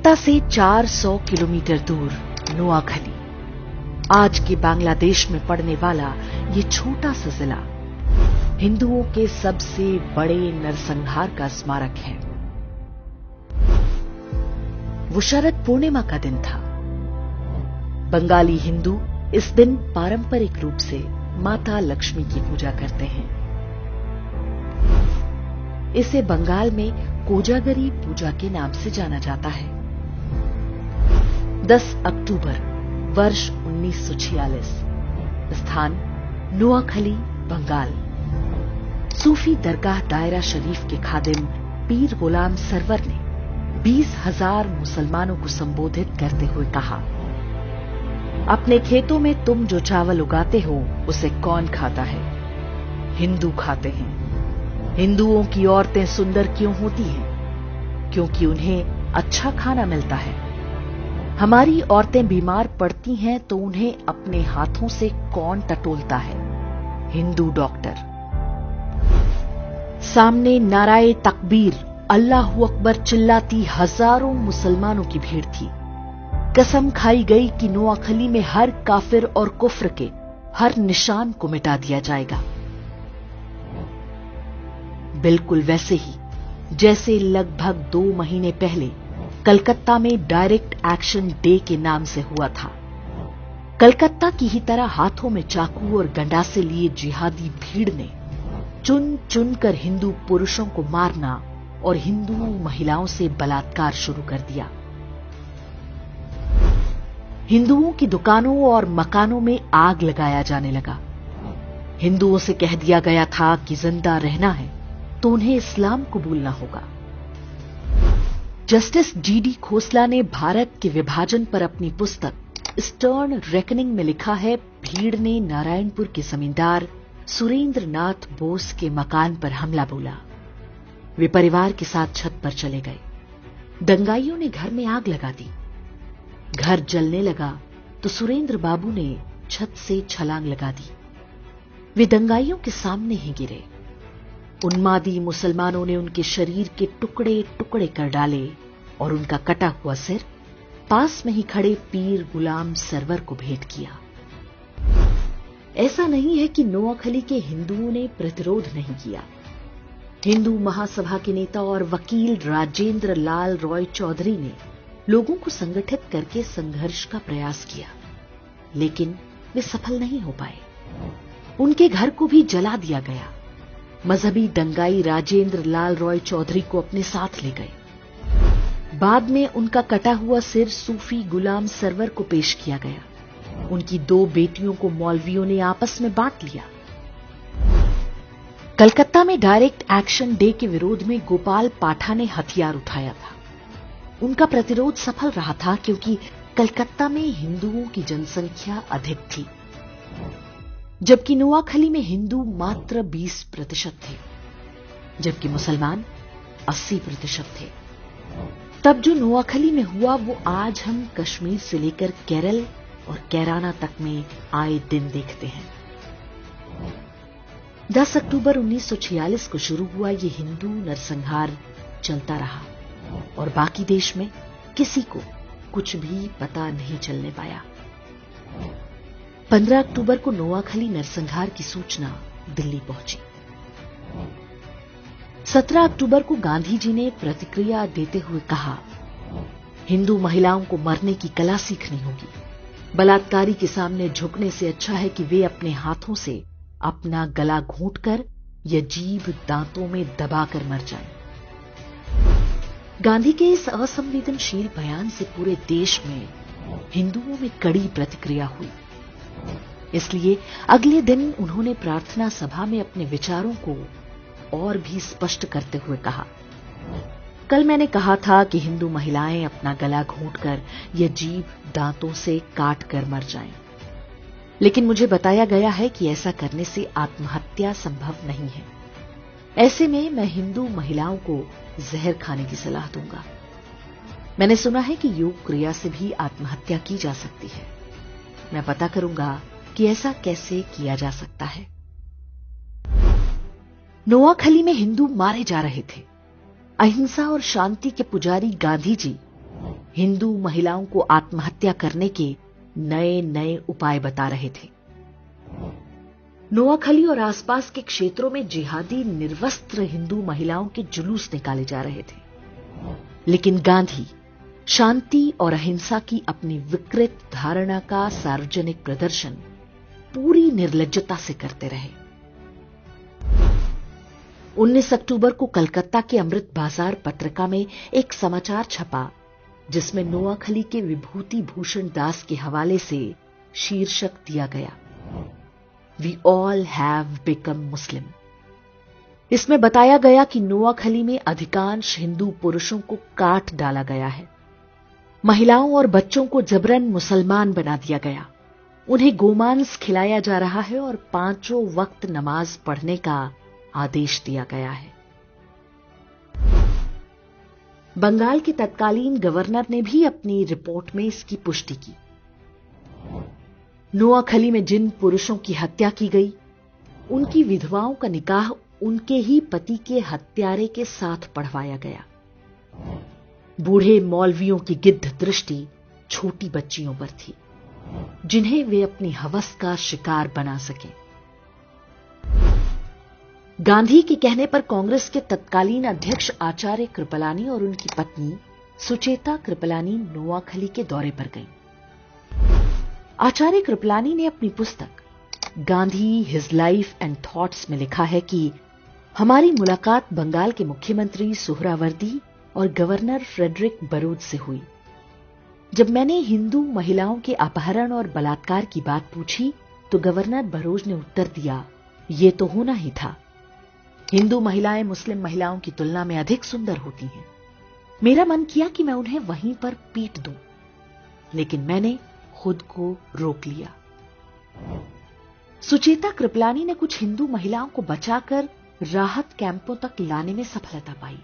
कलकत्ता से 400 किलोमीटर दूर नोआखली, आज के बांग्लादेश में पड़ने वाला ये छोटा सा जिला हिंदुओं के सबसे बड़े नरसंहार का स्मारक है। वो शरद पूर्णिमा का दिन था। बंगाली हिंदू इस दिन पारंपरिक रूप से माता लक्ष्मी की पूजा करते हैं। इसे बंगाल में कोजागरी पूजा के नाम से जाना जाता है। 10 अक्टूबर वर्ष 1946, स्थान नोआखली, बंगाल। सूफी दरगाह दायरा शरीफ के खादिम पीर गुलाम सरवर ने 20,000 मुसलमानों को संबोधित करते हुए कहा, अपने खेतों में तुम जो चावल उगाते हो उसे कौन खाता है? हिंदू खाते हैं। हिंदुओं की औरतें सुंदर क्यों होती हैं? क्योंकि उन्हें अच्छा खाना मिलता है। हमारी औरतें बीमार पड़ती हैं तो उन्हें अपने हाथों से कौन टटोलता है? हिंदू डॉक्टर। सामने नाराए तकबीर, अल्लाहू अकबर चिल्लाती हजारों मुसलमानों की भीड़ थी। कसम खाई गई कि नोआखली में हर काफिर और कुफ्र के हर निशान को मिटा दिया जाएगा। बिल्कुल वैसे ही जैसे लगभग 2 महीने पहले कलकत्ता में डायरेक्ट एक्शन डे के नाम से हुआ था। कलकत्ता की ही तरह हाथों में चाकू और गंडासे लिए जिहादी भीड़ ने चुन चुन कर हिंदू पुरुषों को मारना और हिंदू महिलाओं से बलात्कार शुरू कर दिया। हिंदुओं की दुकानों और मकानों में आग लगाया जाने लगा। हिंदुओं से कह दिया गया था कि जिंदा रहना है तो उन्हें इस्लाम कबूलना होगा। जस्टिस जीडी खोसला ने भारत के विभाजन पर अपनी पुस्तक स्टर्न रेकनिंग में लिखा है, भीड़ ने नारायणपुर के जमींदार सुरेंद्र नाथ बोस के मकान पर हमला बोला। वे परिवार के साथ छत पर चले गए। दंगाइयों ने घर में आग लगा दी। घर जलने लगा तो सुरेंद्र बाबू ने छत से छलांग लगा दी। वे दंगाइयों के सामने ही गिरे। उन्मादी मुसलमानों ने उनके शरीर के टुकड़े टुकड़े कर डाले और उनका कटा हुआ सिर पास में ही खड़े पीर गुलाम सरवर को भेंट किया। ऐसा नहीं है कि नोआखली के हिंदुओं ने प्रतिरोध नहीं किया। हिंदू महासभा के नेता और वकील राजेंद्र लाल रॉय चौधरी ने लोगों को संगठित करके संघर्ष का प्रयास किया, लेकिन वे सफल नहीं हो पाए। उनके घर को भी जला दिया गया। मजहबी दंगाई राजेंद्र लाल रॉय चौधरी को अपने साथ ले गए। बाद में उनका कटा हुआ सिर सूफी गुलाम सरवर को पेश किया गया। उनकी 2 बेटियों को मौलवियों ने आपस में बांट लिया। कलकत्ता में डायरेक्ट एक्शन डे के विरोध में गोपाल पाठा ने हथियार उठाया था। उनका प्रतिरोध सफल रहा था क्योंकि कलकत्ता में हिंदुओं की जनसंख्या अधिक थी, जबकि नोआखली में हिंदू मात्र 20% थे, जबकि मुसलमान 80% थे। तब जो नोआखली में हुआ वो आज हम कश्मीर से लेकर केरल और कैराना तक में आए दिन देखते हैं। 10 अक्टूबर 1946 को शुरू हुआ ये हिंदू नरसंहार चलता रहा और बाकी देश में किसी को कुछ भी पता नहीं चलने पाया। 15 अक्टूबर को नोआखली नरसंहार की सूचना दिल्ली पहुंची। 17 अक्टूबर को गांधी जी ने प्रतिक्रिया देते हुए कहा, हिंदू महिलाओं को मरने की कला सीखनी होगी। बलात्कारी के सामने झुकने से अच्छा है कि वे अपने हाथों से अपना गला घोंटकर या जीभ दांतों में दबाकर मर जाएं। गांधी के इस असंवेदनशील बयान से पूरे देश में हिंदुओं में कड़ी प्रतिक्रिया हुई। इसलिए अगले दिन उन्होंने प्रार्थना सभा में अपने विचारों को और भी स्पष्ट करते हुए कहा, कल मैंने कहा था कि हिंदू महिलाएं अपना गला घोंटकर या जीभ दांतों से काट कर मर जाएं, लेकिन मुझे बताया गया है कि ऐसा करने से आत्महत्या संभव नहीं है। ऐसे में मैं हिंदू महिलाओं को जहर खाने की सलाह दूंगा। मैंने सुना है कि योग क्रिया से भी आत्महत्या की जा सकती है। मैं पता करूंगा कि ऐसा कैसे किया जा सकता है। नोआखली में हिंदू मारे जा रहे थे। अहिंसा और शांति के पुजारी गांधी जी हिंदू महिलाओं को आत्महत्या करने के नए नए उपाय बता रहे थे। नोआखली और आसपास के क्षेत्रों में जिहादी निर्वस्त्र हिंदू महिलाओं के जुलूस निकाले जा रहे थे, लेकिन गांधी शांति और अहिंसा की अपनी विकृत धारणा का सार्वजनिक प्रदर्शन पूरी निर्लज्जता से करते रहे। 19 अक्टूबर को कलकत्ता के अमृत बाजार पत्रिका में एक समाचार छपा जिसमें नोआखली के विभूति भूषण दास के हवाले से शीर्षक दिया गया, वी ऑल हैव बिकम मुस्लिम। इसमें बताया गया कि नोआखली में अधिकांश हिंदू पुरुषों को काट डाला गया है, महिलाओं और बच्चों को जबरन मुसलमान बना दिया गया, उन्हें गोमांस खिलाया जा रहा है और 5 वक्त नमाज पढ़ने का आदेश दिया गया है। बंगाल के तत्कालीन गवर्नर ने भी अपनी रिपोर्ट में इसकी पुष्टि की। नोआखली में जिन पुरुषों की हत्या की गई, उनकी विधवाओं का निकाह उनके ही पति के हत्यारे के साथ पढ़वाया गया। बूढ़े मौलवियों की गिद्ध दृष्टि छोटी बच्चियों पर थी, जिन्हें वे अपनी हवस का शिकार बना सके। गांधी के कहने पर कांग्रेस के तत्कालीन अध्यक्ष आचार्य कृपलानी और उनकी पत्नी सुचेता कृपलानी नोआखली के दौरे पर गईं। आचार्य कृपलानी ने अपनी पुस्तक Gandhi his life and thoughts में लिखा है कि हमारी मुलाकात बंगाल के मुख्यमंत्री सुहरावर्दी और गवर्नर फ्रेडरिक बरूद से हुई। जब मैंने हिंदू महिलाओं के अपहरण और बलात्कार की बात पूछी तो गवर्नर बरूद ने उत्तर दिया, ये तो होना ही था। हिंदू महिलाएं मुस्लिम महिलाओं की तुलना में अधिक सुंदर होती हैं। मेरा मन किया कि मैं उन्हें वहीं पर पीट दूं, लेकिन मैंने खुद को रोक लिया। सुचेता कृपलानी ने कुछ हिंदू महिलाओं को बचाकर राहत कैंपों तक लाने में सफलता पाई।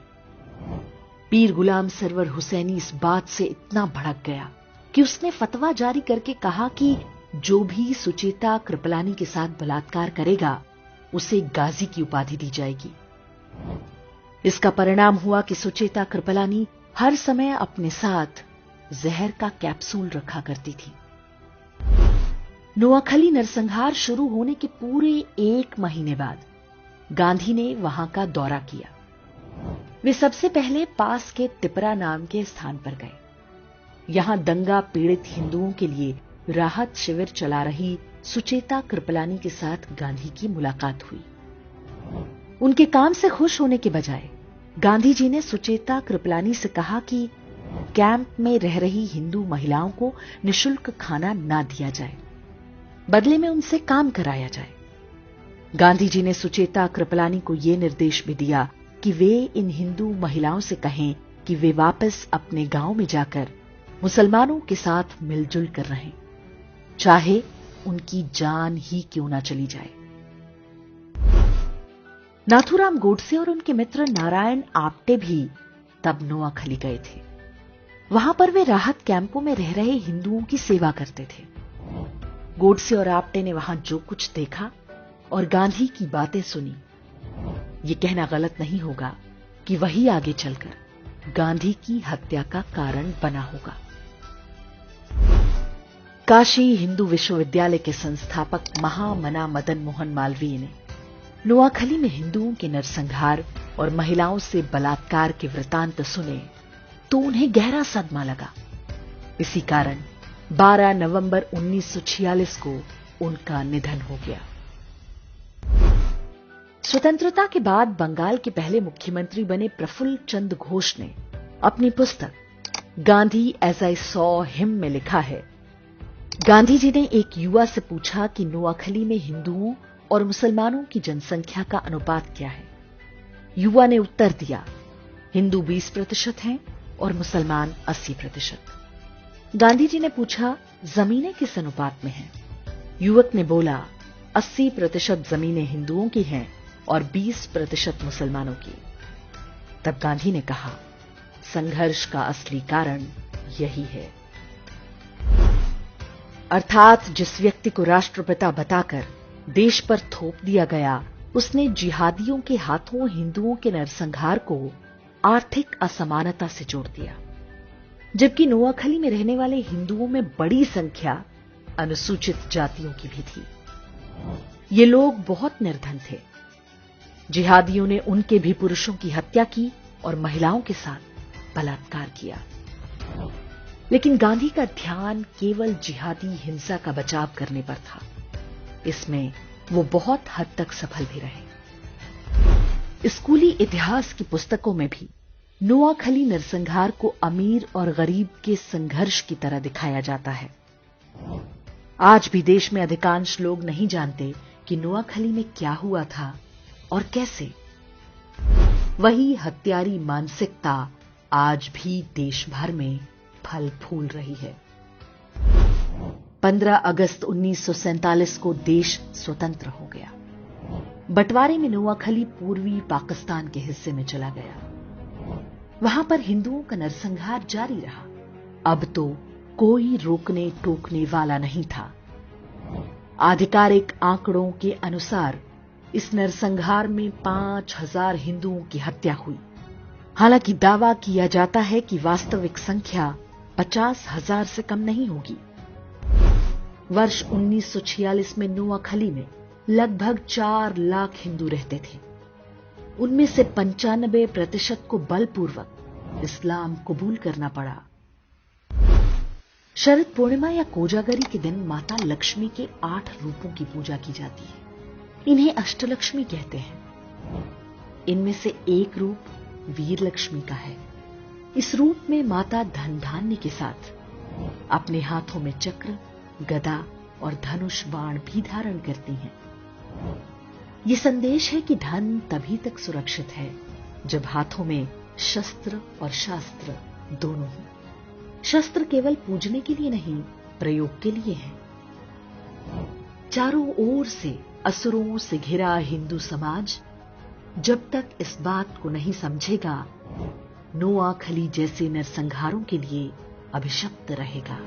पीर गुलाम सरवर हुसैनी इस बात से इतना भड़क गया कि उसने फतवा जारी करके कहा कि जो भी सुचेता कृपलानी के साथ बलात्कार करेगा उसे गाजी की उपाधि दी जाएगी। इसका परिणाम हुआ कि सुचेता कृपलानी हर समय अपने साथ जहर का कैप्सूल रखा करती थी। नोआखली नरसंहार शुरू होने के पूरे 1 महीने बाद गांधी ने वहां का दौरा किया। वे सबसे पहले पास के तिपरा नाम के स्थान पर गए। यहां दंगा पीड़ित हिंदुओं के लिए राहत शिविर चला रही सुचेता कृपलानी के साथ गांधी की मुलाकात हुई। उनके काम से खुश होने के बजाय गांधी जी ने सुचेता कृपलानी से कहा कि कैंप में रह रही हिंदू महिलाओं को निःशुल्क खाना ना दिया जाए, बदले में उनसे काम कराया जाए। गांधी जी ने सुचेता कृपलानी को यह निर्देश भी दिया कि वे इन हिंदू महिलाओं से कहें कि वे वापस अपने गांव में जाकर मुसलमानों के साथ मिलजुल कर रहें, चाहे उनकी जान ही क्यों ना चली जाए। नाथूराम गोडसे और उनके मित्र नारायण आप्टे भी तब नोआखली गए थे। वहां पर वे राहत कैंपों में रह रहे हिंदुओं की सेवा करते थे। गोडसे और आप्टे ने वहां जो कुछ देखा और गांधी की बातें सुनी, ये कहना गलत नहीं होगा कि वही आगे चलकर गांधी की हत्या का कारण बना होगा। काशी हिंदू विश्वविद्यालय के संस्थापक महामना मदन मोहन मालवीय ने नोआखली में हिंदुओं के नरसंहार और महिलाओं से बलात्कार के वृतांत सुने तो उन्हें गहरा सदमा लगा। इसी कारण 12 नवंबर 1946 को उनका निधन हो गया। स्वतंत्रता के बाद बंगाल के पहले मुख्यमंत्री बने प्रफुल्ल चंद्र घोष ने अपनी पुस्तक Gandhi as I saw him में लिखा है, गांधी जी ने एक युवा से पूछा कि नोआखली में हिंदुओं और मुसलमानों की जनसंख्या का अनुपात क्या है। युवा ने उत्तर दिया, हिंदू 20% हैं और मुसलमान 80%। गांधी जी ने पूछा, जमीनें किस अनुपात में हैं? युवक ने बोला, 80% जमीनें हिंदुओं की हैं और 20% मुसलमानों की। तब गांधी ने कहा, संघर्ष का असली कारण यही है। अर्थात जिस व्यक्ति को राष्ट्रपिता बताकर देश पर थोप दिया गया, उसने जिहादियों के हाथों हिंदुओं के नरसंहार को आर्थिक असमानता से जोड़ दिया। जबकि नोआखली में रहने वाले हिंदुओं में बड़ी संख्या अनुसूचित जातियों की भी थी। ये लोग बहुत निर्धन थे। जिहादियों ने उनके भी पुरुषों की हत्या की और महिलाओं के साथ बलात्कार किया। लेकिन गांधी का ध्यान केवल जिहादी हिंसा का बचाव करने पर था। इसमें वो बहुत हद तक सफल भी रहे। स्कूली इतिहास की पुस्तकों में भी नोआखली नरसंहार को अमीर और गरीब के संघर्ष की तरह दिखाया जाता है। आज भी देश में अधिकांश लोग नहीं जानते कि नोआखली में क्या हुआ था और कैसे। वही हत्यारी मानसिकता आज भी देश भर में फल फूल रही है। 15 अगस्त 1947 को देश स्वतंत्र हो गया। बंटवारे में नोआखली पूर्वी पाकिस्तान के हिस्से में चला गया। वहां पर हिंदुओं का नरसंहार जारी रहा। अब तो कोई रोकने टोकने वाला नहीं था। आधिकारिक आंकड़ों के अनुसार इस नरसंहार में 5000 हिंदुओं की हत्या हुई। हालांकि दावा किया जाता है कि वास्तविक संख्या 50,000 से कम नहीं होगी। वर्ष 1946 में नोआखली में लगभग 4 लाख हिंदू रहते थे। उनमें से 95% को बलपूर्वक इस्लाम कबूल करना पड़ा। शरद पूर्णिमा या कोजागरी के दिन माता लक्ष्मी के 8 रूपों की पूजा की जाती है। इन्हें अष्टलक्ष्मी कहते हैं। इनमें से एक रूप वीर लक्ष्मी का है। इस रूप में माता धन धान्य के साथ अपने हाथों में चक्र, गदा और धनुष बाण भी धारण करती हैं। यह संदेश है कि धन तभी तक सुरक्षित है जब हाथों में शस्त्र और शास्त्र दोनों हों। शस्त्र केवल पूजने के लिए नहीं, प्रयोग के लिए है। चारों ओर से असुरों से घिरा हिंदू समाज जब तक इस बात को नहीं समझेगा, नोआखली जैसे नरसंहारों के लिए अभिशप्त रहेगा।